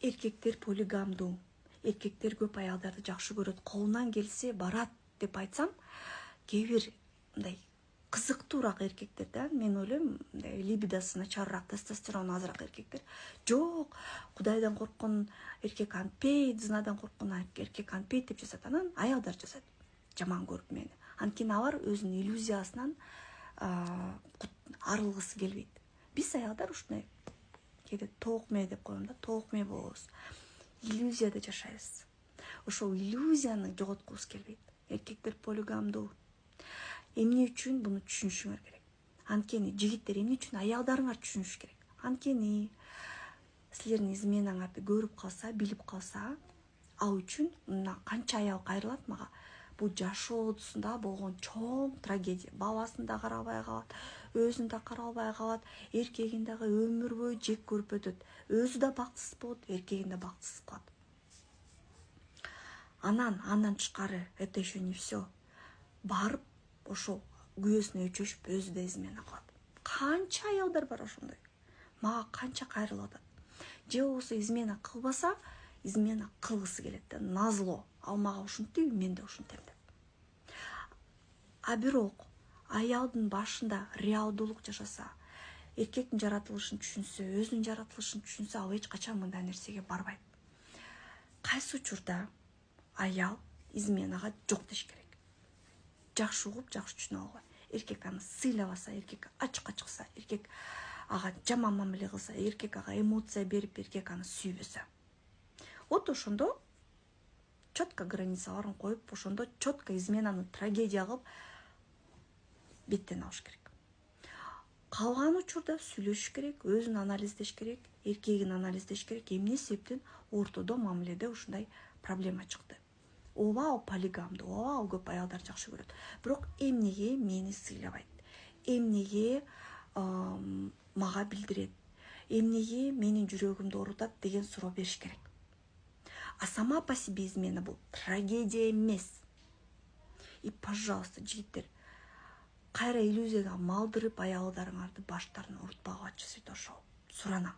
Эркектер полигамдуу. Эркектер көп аялдарды жакшы көрөт. Колунан келсе барат деп айтсам, кээ бир мындай кызыктуураак эркектер да, мен ойлойм, мындай либидосы начарыраак, тестостерону азыраак эркектер. Жок, Кудайдан корккон эркек антпейт, зынадан корккон эркек антпейт деп жазат. Анан аялдар жазат жаман көрүп мени. Анткени алар өзүнүн иллюзиясынан арылгысы келбейт. Биз аялдар ушундай кээде тоокме деп коем да, тоокме болобуз. Иллюзияда жашайбыз. Ошол иллюзияны жоготкубуз келбейт. Эркектер полигамдуу. Эмне үчүн буну түшүнүшүңөр керек. Анткени жигиттер эмне үчүн аялдарыңар түшүнүш керек. Анткени силердин изменаңарды көрүп калса, билип калса, ал үчүн мына канча аял кайрылат мага. Бул жашоосунда болгон чоң трагедия. Баласын да карабай калат, өзүн да каралбай калат, эркегин дагы өмүр бою жек көрүп өтөт. Өзү да бактысыз болот, эркегин да бактысыз кылат. Андан тышкары это еще не все. Барып ошол күйөөсүнө өчөшүп өзү да измена кылат. Канча аялдар бар ошондой. Мага канча кайрылып атат. Же болбосо измена кылбаса, измена кылгысы келет да, назло. Ал мага ушинтиби, мен да ушинтем деп. А бирок аялдын башында реалдуулук жашаса, эркектин жаратылышын түшүнсө, өзүнүн жаратылышын түшүнсө, ал эч качан мындай нерсеге барбайт. Кайсы учурда аял изменага жок деш керек. Жакшы угуп, жакшы түшүнүп алгыла. Эркек аны сыйлабаса, эркек ачыкка чыкса, эркек ага жаман мамиле кылса, эркек ага эмоция берип, эркек аны сүйбөсө. Вот ошондо четко границаларын коюп, ошондо четко изменаны трагедия кылып беттен алыш керек. Калган учурда сүйлөшүш керек, өзүн анализдеш керек, эркегин анализдеш керек. Эмне себептен ортодо мамиледе ушундай проблема чыкты? Ооба ал полигамдуу, ооба ал көп аялдар жакшы көрөт. Бирок эмнеге мени сыйлабайт? Эмнеге мага билдирет? Эмнеге менин жүрөгүмдү оорутат деген суроо бериш керек. А сама по себе измена бул трагедия эмес. И, пожалуйста, жигиттер, кайра иллюзияга малдырып аялдарыңарды баштарын урутпагачы, ошол суранам.